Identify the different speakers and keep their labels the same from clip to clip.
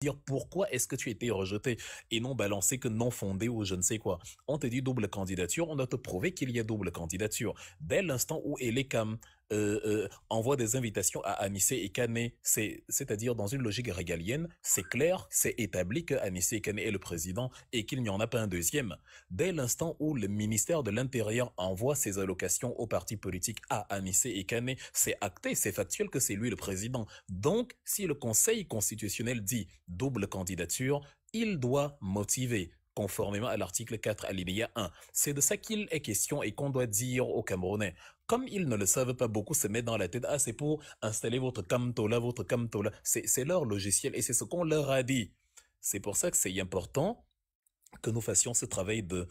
Speaker 1: dire pourquoi est-ce que tu as été rejeté et non balancer que non fondé ou je ne sais quoi. On te dit double candidature, on doit te prouver qu'il y a double candidature. Dès l'instant où Elecam envoie des invitations à Anissé et Kané, c'est-à-dire dans une logique régalienne, c'est clair, c'est établi que Anissé et Kané est le président et qu'il n'y en a pas un deuxième. Dès l'instant où le ministère de l'Intérieur envoie ses allocations aux partis politiques à Anissé et Kané, c'est acté, c'est factuel que c'est lui le président. Donc, si le Conseil constitutionnel dit double candidature, il doit motiver conformément à l'article 4 alinéa 1. C'est de ça qu'il est question et qu'on doit dire aux Camerounais. Comme ils ne le savent pas, beaucoup se mettent dans la tête, ah, c'est pour installer votre Camtola, votre Camtola. C'est leur logiciel et c'est ce qu'on leur a dit. C'est pour ça que c'est important que nous fassions ce travail de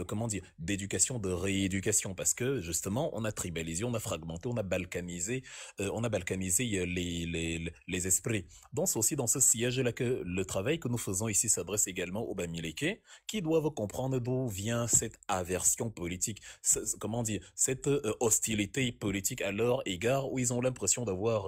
Speaker 1: comment dire, d'éducation, de rééducation, parce que justement, on a tribalisé, on a fragmenté, on a balkanisé les esprits. Donc, c'est aussi dans ce siège-là que le travail que nous faisons ici s'adresse également aux Bamileke, qui doivent comprendre d'où vient cette aversion politique, comment dire, cette hostilité politique à leur égard, où ils ont l'impression d'avoir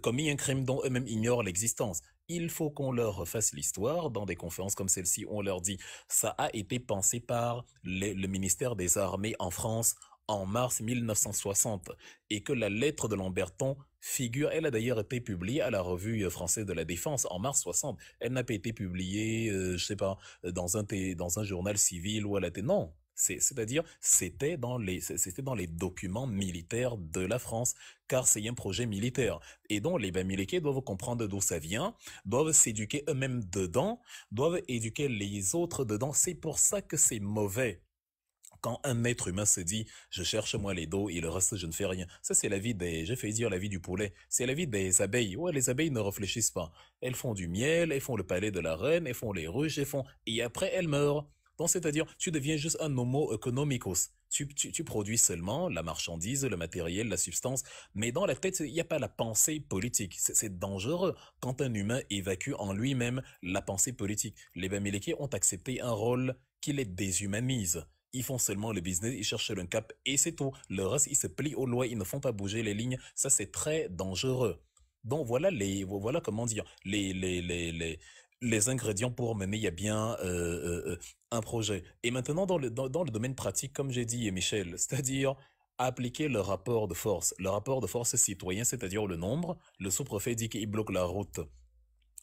Speaker 1: commis un crime dont eux-mêmes ignorent l'existence. Il faut qu'on leur refasse l'histoire dans des conférences comme celle-ci où on leur dit ça a été pensé par le ministère des Armées en France en mars 1960 et que la lettre de Lamberton figure, elle a d'ailleurs été publiée à la revue française de la Défense en mars 60. Elle n'a pas été publiée, je sais pas, dans un journal civil ou à la télé. Non. C'est-à-dire, c'était dans les documents militaires de la France, car c'est un projet militaire. Et donc, les Bamileke doivent comprendre d'où ça vient, doivent s'éduquer eux-mêmes dedans, doivent éduquer les autres dedans. C'est pour ça que c'est mauvais. Quand un être humain se dit, je cherche moi les dos et le reste je ne fais rien. Ça c'est la vie j'ai failli dire la vie du poulet. C'est la vie des abeilles. Ouais, les abeilles ne réfléchissent pas. Elles font du miel, elles font le palais de la reine, elles font les ruches, et après elles meurent. Donc c'est-à-dire, tu deviens juste un homo economicus. Tu produis seulement la marchandise, le matériel, la substance, mais dans la tête, il n'y a pas la pensée politique. C'est dangereux quand un humain évacue en lui-même la pensée politique. Les Bamileke ont accepté un rôle qui les déshumanise. Ils font seulement le business, ils cherchent le cap et c'est tout. Le reste, ils se plient aux lois, ils ne font pas bouger les lignes. Ça, c'est très dangereux. Donc voilà comment dire, les ingrédients pour mener il y a bien un projet. Et maintenant dans le domaine pratique, comme j'ai dit Michel, c'est-à-dire appliquer le rapport de force citoyen, c'est-à-dire le nombre. Le sous-préfet dit qu'il bloque la route.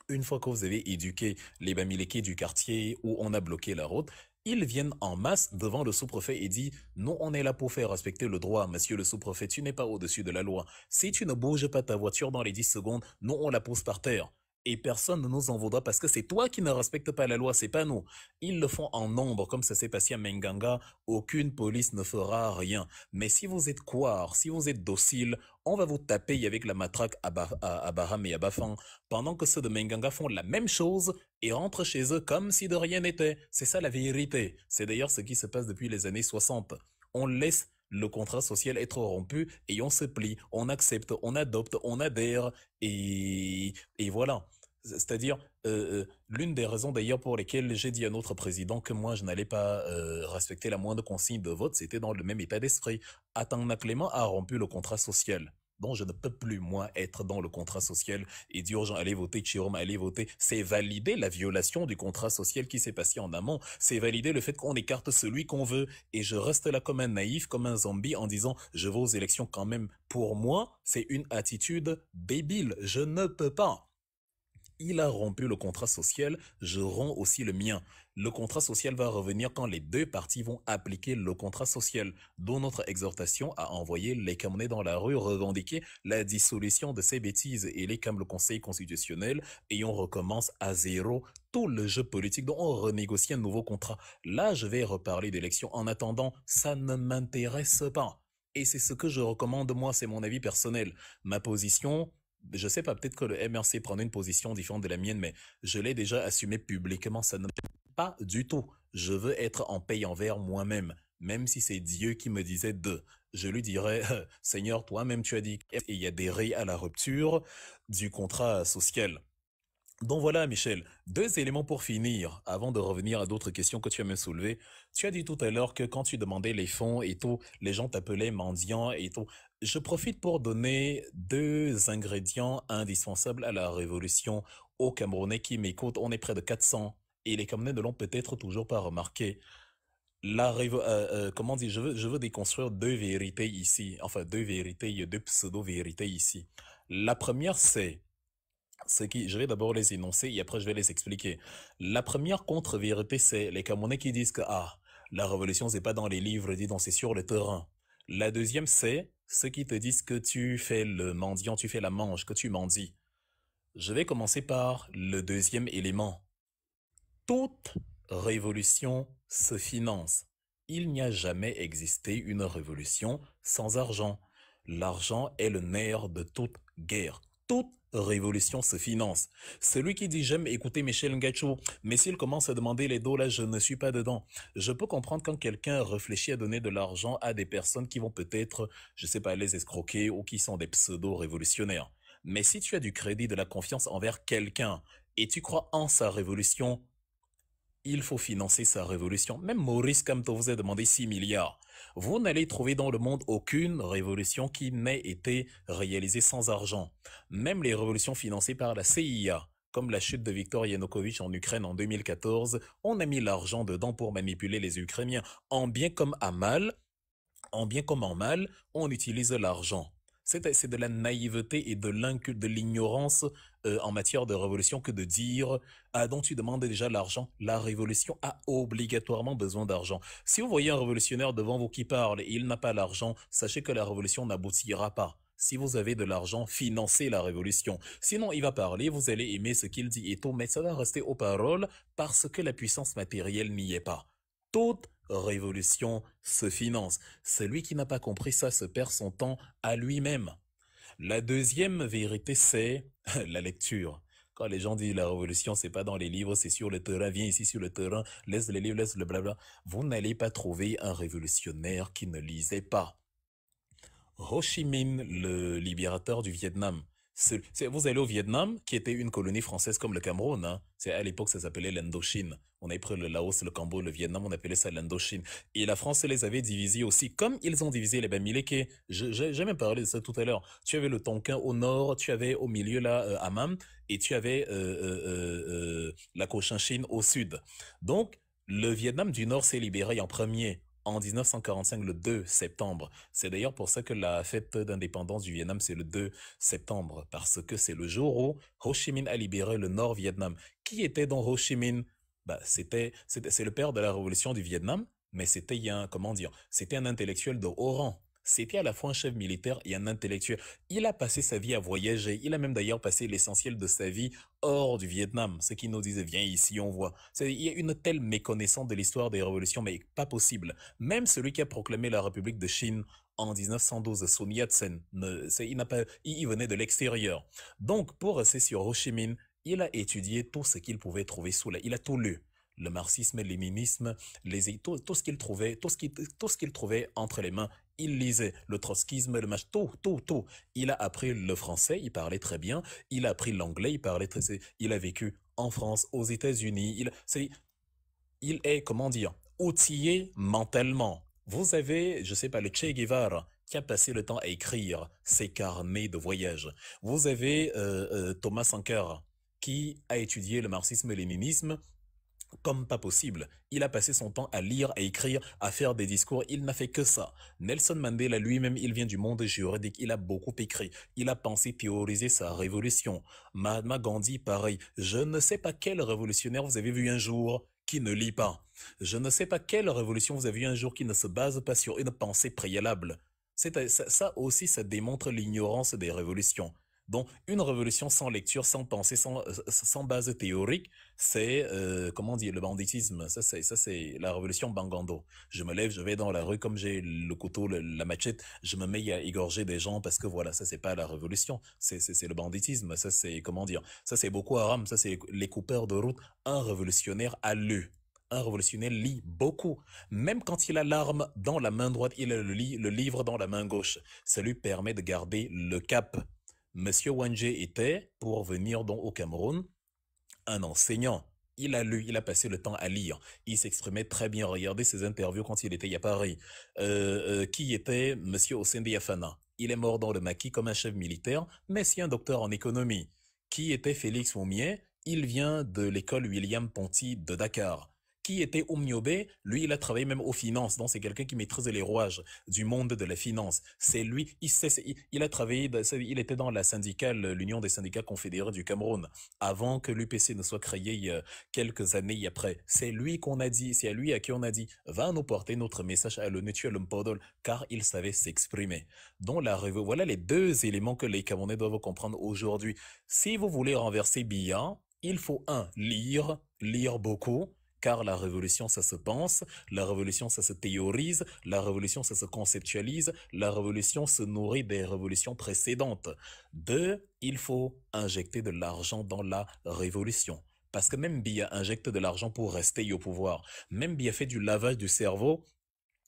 Speaker 1: Une fois que vous avez éduqué les Bamileke du quartier où on a bloqué la route, ils viennent en masse devant le sous-préfet et disent nous on est là pour faire respecter le droit, monsieur le sous-préfet, tu n'es pas au-dessus de la loi. Si tu ne bouges pas ta voiture dans les 10 secondes, nous on la pose par terre. Et personne ne nous en vaudra parce que c'est toi qui ne respectes pas la loi, c'est pas nous. Ils le font en nombre, comme ça s'est passé à Menganga, aucune police ne fera rien. Mais si vous êtes couard, si vous êtes docile, on va vous taper avec la matraque à Baham et à Bafang, pendant que ceux de Menganga font la même chose et rentrent chez eux comme si de rien n'était. C'est ça la vérité. C'est d'ailleurs ce qui se passe depuis les années 60. On laisse le contrat social être rompu et on se plie, on accepte, on adopte, on adhère et voilà. C'est-à-dire, l'une des raisons d'ailleurs pour lesquelles j'ai dit à notre président que moi je n'allais pas respecter la moindre consigne de vote, c'était dans le même état d'esprit. Atangna Clément a rompu le contrat social. Donc je ne peux plus, moi, être dans le contrat social et dire aux gens, allez voter, Chirom, allez voter. C'est valider la violation du contrat social qui s'est passé en amont. C'est valider le fait qu'on écarte celui qu'on veut. Et je reste là comme un naïf, comme un zombie en disant, je vais aux élections quand même. Pour moi, c'est une attitude débile. Je ne peux pas. Il a rompu le contrat social, je romps aussi le mien. Le contrat social va revenir quand les deux parties vont appliquer le contrat social, dont notre exhortation à envoyer les Camerounais dans la rue revendiquer la dissolution de ces bêtises et les comme le Conseil constitutionnel et on recommence à zéro tout le jeu politique dont on renégocie un nouveau contrat. Là, je vais reparler d'élections. En attendant, ça ne m'intéresse pas. Et c'est ce que je recommande, moi, c'est mon avis personnel. Ma position, je sais pas, peut-être que le MRC prendrait une position différente de la mienne, mais je l'ai déjà assumé publiquement, ça ne me pas du tout. Je veux être en paix envers moi-même, même si c'est Dieu qui me disait de. Je lui dirais, Seigneur, toi-même tu as dit, et il y a des rayes à la rupture du contrat social. Donc voilà, Michel, deux éléments pour finir, avant de revenir à d'autres questions que tu as me soulevées. Tu as dit tout à l'heure que quand tu demandais les fonds et tout, les gens t'appelaient mendiant et tout. Je profite pour donner deux ingrédients indispensables à la révolution aux Camerounais qui m'écoutent. On est près de 400 et les Camerounais ne l'ont peut-être toujours pas remarqué. Comment dire, je veux déconstruire deux vérités ici, enfin deux vérités, deux pseudo-vérités ici. La première, c'est ce qui, je vais d'abord les énoncer et après je vais les expliquer. La première contre-vérité, c'est les Camerounais qui disent que la révolution c'est pas dans les livres, dis donc c'est sur le terrain. La deuxième, c'est ceux qui te disent que tu fais le mendiant, tu fais la manche, que tu mendis. Je vais commencer par le deuxième élément. Toute révolution se finance. Il n'y a jamais existé une révolution sans argent. L'argent est le nerf de toute guerre. Toute révolution se finance. Celui qui dit j'aime écouter Michel Ngacho, mais s'il commence à demander les dos là, je ne suis pas dedans. Je peux comprendre quand quelqu'un réfléchit à donner de l'argent à des personnes qui vont peut-être, je sais pas, les escroquer ou qui sont des pseudo-révolutionnaires. Mais si tu as du crédit, de la confiance envers quelqu'un et tu crois en sa révolution, il faut financer sa révolution. Même Maurice Kamto vous a demandé 6 milliards. Vous n'allez trouver dans le monde aucune révolution qui n'ait été réalisée sans argent. Même les révolutions financées par la CIA, comme la chute de Viktor Yanukovych en Ukraine en 2014, on a mis l'argent dedans pour manipuler les Ukrainiens. En bien comme à mal, en bien comme en mal, on utilise l'argent. C'est de la naïveté et de l'ignorance en matière de révolution que de dire dont tu demandes déjà l'argent. La révolution a obligatoirement besoin d'argent. Si vous voyez un révolutionnaire devant vous qui parle et il n'a pas l'argent, sachez que la révolution n'aboutira pas. Si vous avez de l'argent, financez la révolution. Sinon, il va parler, vous allez aimer ce qu'il dit et tout, mais ça va rester aux paroles parce que la puissance matérielle n'y est pas. Toute révolution se finance. Celui qui n'a pas compris ça se perd son temps à lui-même. La deuxième vérité, c'est la lecture. Quand les gens disent la révolution, c'est pas dans les livres, c'est sur le terrain, viens ici sur le terrain, laisse les livres, laisse le blabla. Vous n'allez pas trouver un révolutionnaire qui ne lisait pas. Ho Chi Minh, le libérateur du Vietnam. Vous allez au Vietnam, qui était une colonie française comme le Cameroun. Hein. C'est à l'époque, ça s'appelait l'Indochine. On avait pris le Laos, le Cambodge, le Vietnam, on appelait ça l'Indochine. Et la France les avait divisés aussi, comme ils ont divisé les Bamileke. J'ai même parlé de ça tout à l'heure. Tu avais le Tonkin au nord, tu avais au milieu là Amman, et tu avais la Cochinchine au sud. Donc, le Vietnam du Nord s'est libéré en premier en 1945, le 2 septembre. C'est d'ailleurs pour ça que la fête d'indépendance du Vietnam, c'est le 2 septembre, parce que c'est le jour où Ho Chi Minh a libéré le Nord-Vietnam. Qui était dans Ho Chi Minh? C'est le père de la révolution du Vietnam, mais comment dire, c'était un intellectuel de haut rang. C'était à la fois un chef militaire et un intellectuel. Il a passé sa vie à voyager. Il a même d'ailleurs passé l'essentiel de sa vie hors du Vietnam. Ce qui nous disait, viens ici, on voit. Il y a une telle méconnaissance de l'histoire des révolutions, mais pas possible. Même celui qui a proclamé la République de Chine en 1912, Sun Yat-sen, il venait de l'extérieur. Donc, pour rester sur Ho Chi Minh, il a étudié tout ce qu'il pouvait trouver il a tout lu. Le marxisme, le léninisme, tout ce qu'il trouvait, tout ce qu'il trouvait entre les mains, il lisait le trotskisme, tout. Il a appris le français, il parlait très bien. Il a appris l'anglais, il a vécu en France, aux États-Unis. Il est, comment dire, outillé mentalement. Vous avez, je sais pas, le Che Guevara qui a passé le temps à écrire ses carnets de voyage. Vous avez Thomas Sankara qui a étudié le marxisme-léninisme comme pas possible. Il a passé son temps à lire, à écrire, à faire des discours. Il n'a fait que ça. Nelson Mandela lui-même, il vient du monde juridique. Il a beaucoup écrit. Il a pensé théoriser sa révolution. Mahatma Gandhi, pareil. Je ne sais pas quel révolutionnaire vous avez vu un jour qui ne lit pas. Je ne sais pas quelle révolution vous avez vu un jour qui ne se base pas sur une pensée préalable. Ça aussi, ça démontre l'ignorance des révolutions. Donc, une révolution sans lecture, sans pensée, sans base théorique, c'est, comment dire, le banditisme. Ça, c'est la révolution Bangando. Je me lève, je vais dans la rue, comme j'ai le couteau, la machette, je me mets à égorger des gens parce que voilà, ça, c'est pas la révolution. C'est le banditisme. Ça, c'est, comment dire, ça, c'est Boko Haram. Ça, c'est les coupeurs de route. Un révolutionnaire a lu. Un révolutionnaire lit beaucoup. Même quand il a l'arme dans la main droite, il a le livre dans la main gauche. Ça lui permet de garder le cap. Monsieur Wangé était, pour venir donc au Cameroun, un enseignant. Il a lu, il a passé le temps à lire. Il s'exprimait très bien. Regardez ses interviews quand il était à Paris. Qui était Monsieur Ossendi Afana. Il est mort dans le maquis comme un chef militaire, mais c'est un docteur en économie. Qui était Félix Moumier? Il vient de l'école William Ponty de Dakar. Qui était Oumniobé? Lui, il a travaillé même aux finances, donc c'est quelqu'un qui maîtrise les rouages du monde de la finance. C'est lui, il a travaillé, il était dans la syndicale, l'Union des syndicats confédérés du Cameroun, avant que l'UPC ne soit créé quelques années après. C'est lui qu'on a dit, c'est à lui à qui on a dit, va nous porter notre message à l'ONU Podol, car il savait s'exprimer. Donc voilà les deux éléments que les Camerounais doivent comprendre aujourd'hui. Si vous voulez renverser Biya, il faut lire beaucoup, car la révolution, ça se pense, la révolution, ça se théorise, la révolution, ça se conceptualise, la révolution se nourrit des révolutions précédentes. Deux, il faut injecter de l'argent dans la révolution. Parce que même Biya injecte de l'argent pour rester au pouvoir. Même Biya fait du lavage du cerveau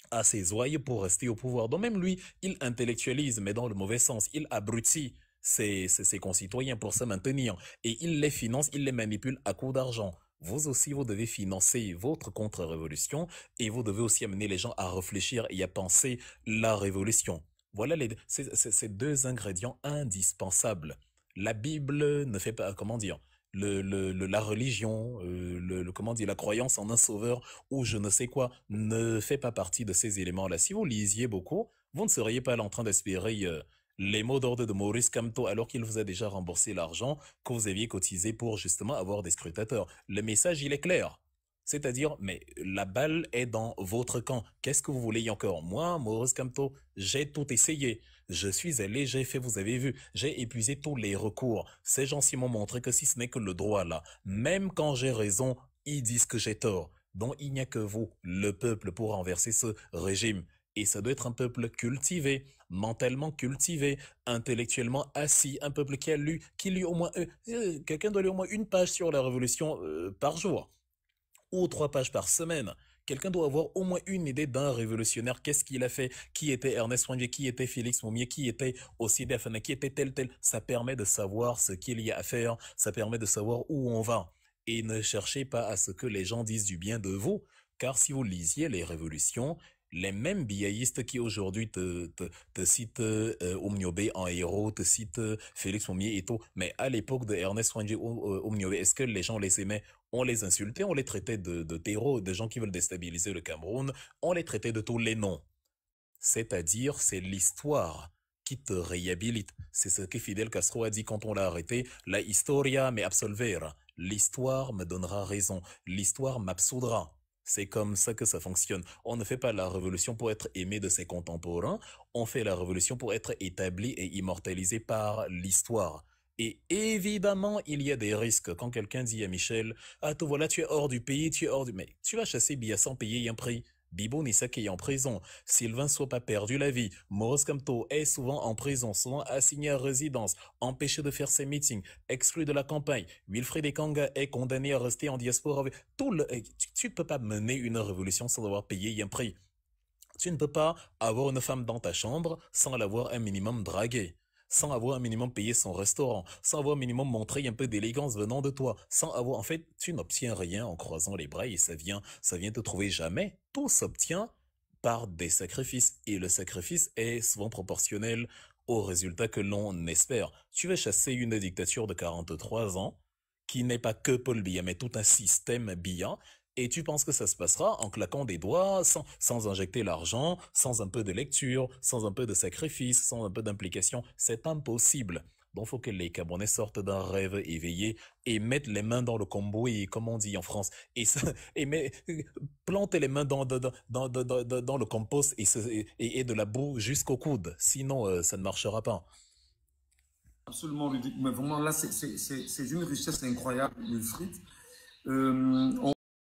Speaker 1: à ses ouailles pour rester au pouvoir. Donc même lui, il intellectualise, mais dans le mauvais sens. Il abrutit ses concitoyens pour se maintenir. Et il les finance, il les manipule à coups d'argent. Vous aussi, vous devez financer votre contre-révolution et vous devez aussi amener les gens à réfléchir et à penser la révolution. Voilà ces deux ingrédients indispensables. La Bible ne fait pas, comment dire, la religion, comment dire, la croyance en un sauveur ou je ne sais quoi ne fait pas partie de ces éléments-là. Si vous lisiez beaucoup, vous ne seriez pas là en train d'espérer les mots d'ordre de Maurice Kamto alors qu'il vous a déjà remboursé l'argent que vous aviez cotisé pour justement avoir des scrutateurs. Le message, il est clair. C'est-à-dire, mais la balle est dans votre camp. Qu'est-ce que vous voulez encore? Moi, Maurice Kamto, j'ai tout essayé. Je suis allé, j'ai fait, vous avez vu, j'ai épuisé tous les recours. Ces gens-ci m'ont montré que si ce n'est que le droit là, même quand j'ai raison, ils disent que j'ai tort. Donc il n'y a que vous, le peuple, pour renverser ce régime. Et ça doit être un peuple cultivé, mentalement cultivé, intellectuellement assis, un peuple qui lit au moins, quelqu'un doit lire au moins une page sur la révolution par jour ou 3 pages par semaine. Quelqu'un doit avoir au moins une idée d'un révolutionnaire. Qu'est-ce qu'il a fait? Qui était Ernest Ouandié? Qui était Félix Moumier? Qui était Osside Afana? Qui était tel? Ça permet de savoir ce qu'il y a à faire. Ça permet de savoir où on va. Et ne cherchez pas à ce que les gens disent du bien de vous. Car si vous lisiez les révolutions, les mêmes biaïstes qui aujourd'hui te citent Oumniobé en héros, te citent Félix Moumier et tout, mais à l'époque de Ernest Ouandié Oumniobé, est-ce que les gens les aimaient? On les insultait, on les traitait de terreaux, de gens qui veulent déstabiliser le Cameroun, on les traitait de tous les noms. C'est-à-dire, c'est l'histoire qui te réhabilite. C'est ce que Fidel Castro a dit quand on l'a arrêté. La historia me absolvera. L'histoire me donnera raison. L'histoire m'absoudra. C'est comme ça que ça fonctionne. On ne fait pas la révolution pour être aimé de ses contemporains. On fait la révolution pour être établi et immortalisé par l'histoire. Et évidemment, il y a des risques. Quand quelqu'un dit à Michel, ah, te voilà, tu es hors du pays, tu es hors du... Mais tu vas chasser Biya sans payer un prix. Bibo Nisaki est en prison. Sylvain Sop a perdu la vie. Maurice Kamto est souvent en prison, souvent assigné à résidence, empêché de faire ses meetings, exclu de la campagne. Wilfried Ekanga est condamné à rester en diaspora. Tu ne peux pas mener une révolution sans avoir payé un prix. Tu ne peux pas avoir une femme dans ta chambre sans l'avoir un minimum draguée, sans avoir un minimum payé son restaurant, sans avoir un minimum montré un peu d'élégance venant de toi, sans avoir, en fait, tu n'obtiens rien en croisant les bras et ça vient te trouver jamais. Tout s'obtient par des sacrifices et le sacrifice est souvent proportionnel au résultat que l'on espère. Tu vas chasser une dictature de 43 ans qui n'est pas que Paul Biya, mais tout un système Biya. Et tu penses que ça se passera en claquant des doigts, sans injecter l'argent, sans un peu de lecture, sans un peu de sacrifice, sans un peu d'implication. C'est impossible. Donc, il faut que les Camerounais sortent d'un rêve éveillé et mettent les mains dans le cambouis, comme on dit en France, et plantent les mains dans le compost et de la boue jusqu'au coude. Sinon, ça ne marchera pas.
Speaker 2: Absolument, Rudy. Mais vraiment, là, c'est une richesse incroyable, le frites.